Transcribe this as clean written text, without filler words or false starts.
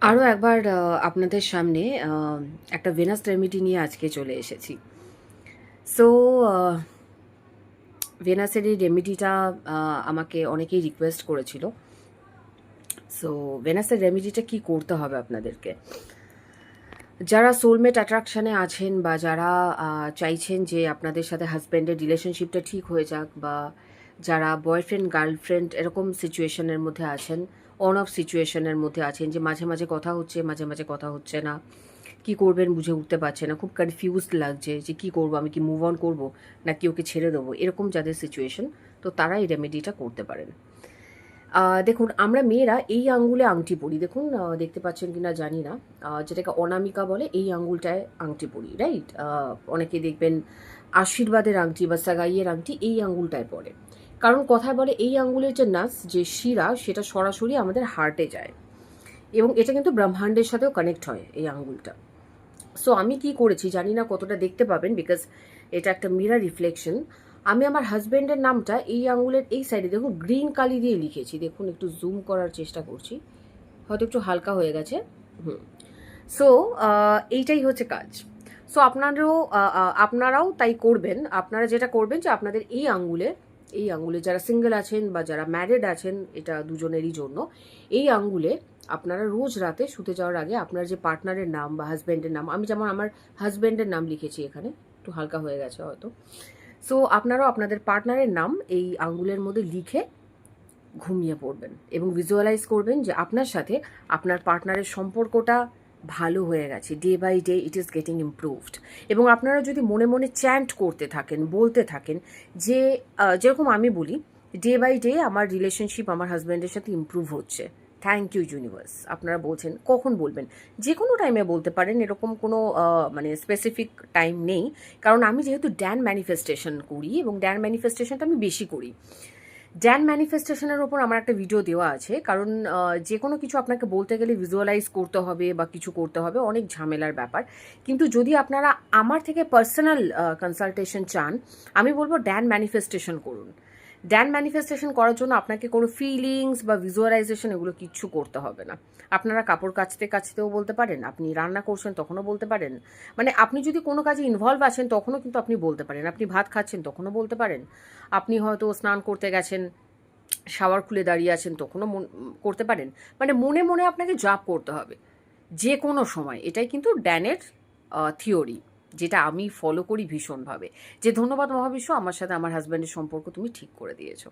আরও একবার আপনাদের সামনে একটা ভেনাস রেমেডি নিয়ে আজকে চলে এসেছি। সো ভেনাসের এই রেমেডিটা আমাকে অনেকেই রিকোয়েস্ট করেছিল। সো ভেনাসের রেমেডিটা কি করতে হবে আপনাদেরকে, যারা সোলমেট অ্যাট্রাকশানে আছেন বা যারা চাইছেন যে আপনাদের সাথে হাজব্যান্ডের রিলেশনশিপটা ঠিক হয়ে যাক, বা যারা বয়ফ্রেন্ড গার্লফ্রেন্ড এরকম সিচুয়েশনের মধ্যে আছেন, অন অফ সিচুয়েশনের মধ্যে আছেন, যে মাঝে মাঝে কথা হচ্ছে মাঝে মাঝে কথা হচ্ছে না, কি করবেন বুঝে উঠতে পারছে না, খুব কনফিউজড লাগছে যে কি করব, আমি কি মুভ অন করবো নাকি ওকে ছেড়ে দেবো, এরকম যাদের সিচুয়েশন, তো তারা এই রেমেডিটা করতে পারেন। দেখুন, আমরা মেয়েরা এই আঙ্গুলে আংটি পরি, দেখুন দেখতে পাচ্ছেন কিনা জানি না, যেটাকে অনামিকা বলে, এই আঙ্গুলটায় আংটি পরি, রাইট? অনেকে দেখবেন আশীর্বাদের আংটি বা সাগাইয়ের আংটি এই আঙ্গুলটায় পরে। কারণ কথায় বলে এই আঙ্গুলের যে নাস, যে শিরা, সেটা সরাসরি আমাদের হার্টে যায়, এবং এটা কিন্তু ব্রহ্মাণ্ডের সাথেও কানেক্ট হয় এই আঙ্গুলটা। সো আমি কি করেছি জানি না কতটা দেখতে পাবেন, বিকজ এটা একটা মিরার রিফ্লেকশন। আমি আমার হাজব্যান্ডের নামটা এই আঙুলের এই সাইডে দেখুন গ্রিন কালি দিয়ে লিখেছি, দেখুন একটু জুম করার চেষ্টা করছি, হয়তো একটু হালকা হয়ে গেছে। সো এইটাই হচ্ছে কাজ। সো আপনারাও তাই করবেন। আপনারা যেটা করবেন যে আপনাদের এই আঙ্গুলে যারা সিঙ্গেল আছেন বা যারা ম্যারিড আছেন, এটা দুজনেরই জন্য, এই আঙ্গুলে আপনারা রোজ রাতে শুতে যাওয়ার আগে আপনার যে পার্টনারের নাম বা হাজব্যান্ডের নাম, আমি যেমন আমার হাজব্যান্ডের নাম লিখেছি এখানে, একটু হালকা হয়ে গেছে হয়তো। সো আপনারাও আপনাদের পার্টনারের নাম এই আঙ্গুলের মধ্যে লিখে ঘুমিয়ে পড়বেন এবং ভিজুয়ালাইজ করবেন যে আপনার সাথে আপনার পার্টনারের সম্পর্কটা ভালো হয়ে গেছে, day by day it is getting improved. এবং আপনারা যদি মনে মনে চ্যান্ট করতে থাকেন, বলতে থাকেন যে যেরকম আমি বলি, ডে বাই ডে আমার রিলেশনশিপ আমার হাজব্যান্ডের সাথে ইমপ্রুভ হচ্ছে, থ্যাংক ইউ ইউনিভার্স, আপনারা বলছেন, কখন বলবেন? যে কোনো টাইমে বলতে পারেন, এরকম কোনো মানে স্পেসিফিক টাইম নেই। কারণ আমি যেহেতু ড্যান ম্যানিফেস্টেশন করি এবং ড্যান ম্যানিফেস্টেশনটা আমি বেশি করি, ড্যান ম্যানিফেস্টেশনের ওপর আমার একটা ভিডিও দেওয়া আছে। কারণ যে কোনো কিছু আপনাকে বলতে গেলে ভিজুয়ালাইজ করতে হবে বা কিছু করতে হবে, অনেক ঝামেলার ব্যাপার। কিন্তু যদি আপনারা আমার থেকে পার্সোনাল কনসালটেশন চান, আমি বলবো ড্যান ম্যানিফেস্টেশন করুন। ড্যান ম্যানিফেস্টেশন করার জন্য আপনাকে কোনো ফিলিংস বা ভিজুয়ালাইজেশন এগুলো কিচ্ছু করতে হবে না। আপনারা কাপড় কাচতে কাচতেও বলতে পারেন, আপনি রান্না করছেন তখনও বলতে পারেন, মানে আপনি যদি কোনো কাজে ইনভলভ আছেন তখনও কিন্তু আপনি বলতে পারেন, আপনি ভাত খাচ্ছেন তখনও বলতে পারেন, আপনি হয়তো স্নান করতে গেছেন, শাওয়ার খুলে দাঁড়িয়ে আছেন তখনও করতে পারেন। মানে মনে মনে আপনাকে জাপ করতে হবে যে কোনো সময়। এটাই কিন্তু ড্যানের থিওরি, যেটা আমি ফলো করি ভীষণভাবে, যে ধন্যবাদ মহাবিশ্ব, আমার সাথে আমার হাজব্যান্ডের সম্পর্ক তুমি ঠিক করে দিয়েছো।